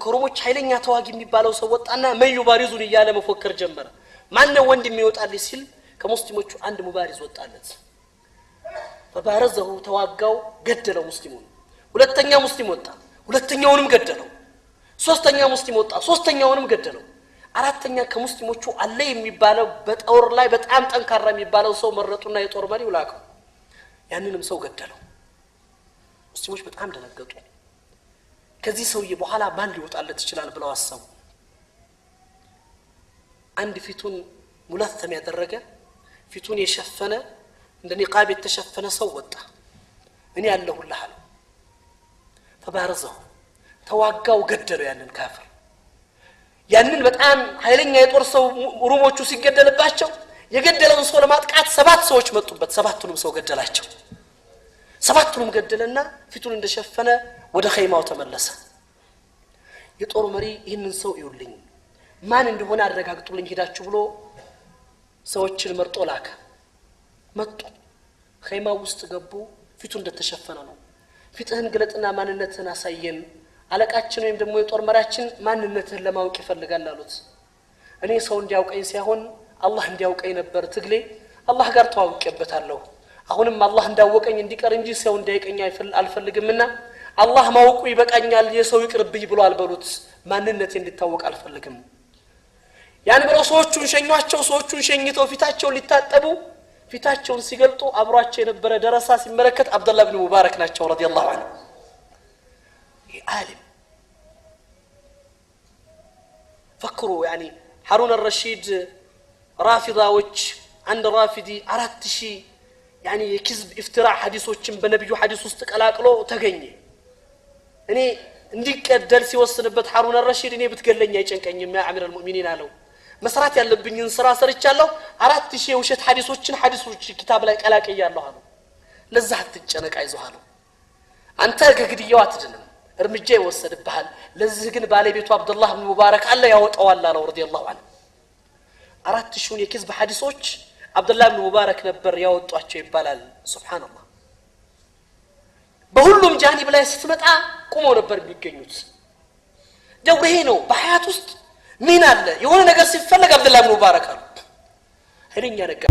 ከሮሞች ኃይለኛ ተዋጊ የሚባለው ሰው ወጣና መዩ ባሪዙን ይያለ መፎከር ጀመረ ማን ነው ወንድ የሚወጣልኝ ሲል ከሙስሊሞቹ አንድ ሙባሪዝ ወጣለት ፈባረዘው ተዋጋው ገደለው ሙስሊሙን ሁለተኛ ሙስሊም ወጣ ሁለተኛውንም ገደለው ሶስተኛ ሙስሊም ወጣ ሶስተኛውንም ገደለው አራተኛ ከሙስሊሞቹ አለ የሚባለው በጦር ላይ በጣም ጠንካራ የሚባለው ሰው መረጡና የጦር መሪው ላከው ያንንም ሰው ገደለው ሙስሊሞች በጣም ደነገጡ ከዚህ ሰውዬ በኋላ ማን ሊወጣለት ይችላል ብለው አሰቡ አንድ ፊቱን ሙለተም ያደረገ ፊቱን የሸፈነ እንደ ኒቃብ የተሸፈነ ሰው ወጣ እኔ ያለሁልህ አለ ፈባረዘው ተዋጋው ገደለው ያንን ካፍር ያንን በጣም ኃይለኛ የጦር ሰው ሩሞቹ ሲገደልባቸው የገደለውን ሰው ለማጥቃት 7 ሰዎች መጡበት 7ቱንም ሰው ገደላቸው 7ቱንም ገደለና ፊቱን እንደሸፈነ ወደ ኸይማው ተመለሰ የጦር መሪ ይህንን ሰው ይውልኝ ማን እንደሆነ አረጋግጡልኝ ሄዳችሁ ብሎ ሰዎችን መርጦ ላከ መጡ ኸይማው ውስጥ ገቡ ፊቱ እንደተሸፈነ ነው ፊትህን ግለጥና ማንነትህን አሳየን አለቃችን ወይም ደግሞ የጦር መሪያችን ማንነትህን ለማወቅ ይፈልጋል አሉት እኔ ሰው እንዲያውቀኝ ሳይሆን አላህ እንዲያውቀኝ ነበር ትግሌ አላህ ጋር ተዋውቄበታለሁ አሁንም አላህ እንዳወቀኝ እንዲቀር እንጂ ሰው እንዳይቀኝ አልፈልግምና አላህ ማወቁ ይበቃኛል የሰው ይቅርብኝ ብሎ አልበሉት ማንነቴ እንዲታወቅ አልፈልግም ያን ብለው ሰዎቹን ሸኟቸው ሰዎቹን ሸኝተው ፊታቸው ሊታጠቡ ፊታቸውን ሲገልጡ አብሯቸው የነበረ ደረሳ ሲመለከት አብዱላህ ኢብኑ ሙባረክ ናቸው ረዲየላሁ ዐንሁ ዓሊም ፈክሩ يعني ሀሩን الرشيد ራፊዳዎች አንድ ራፊዲ 4000 يعني የክዝብ ኢፍትራዕ ሐዲሶችን በነብዩ ሐዲስ ውስጥ ቀላቅሎ ተገኘ እኔ እንዲቀደል ሲወስንበት ሀሩን الرشيد እኔ ብትገለኝ አይጨንቀኝም ያ አሚር المؤمنين አለው መስራት ያለብኝን ስራ ሰርቻለሁ 4000 የውሸት ሐዲሶችን ሐዲሶች ኪታብ ላይ ቀላቅያለሁ አለው ለዛ አትጨነቅ አይዞህ አለው አንተ ከግድያው አትድንም እርምጃ ይወሰድብሃል ለዚህ ግን ባለቤቱ አብዱላህ ኢብኑ ሙባረክ አለ ያወጣዋል አለው ረዲየላሁ ዐንሁ 4000 የክዝብ ሐዲሶች አብዱላህ ኢብኑ ሙባረክ ነበር ያወጣቸው ይባላል ሱብሃንአላህ በሁሉም ጃኒብ ላይ ስትመጣ ቆመው ነበር የሚገኙት ደውሬ ነው በሐያት ውስጥ ምን አለ የሆነ ነገር ሲፈልግ አብዱላህ ኢብኑ ሙባረክ አሉ ሄደኛ ነገር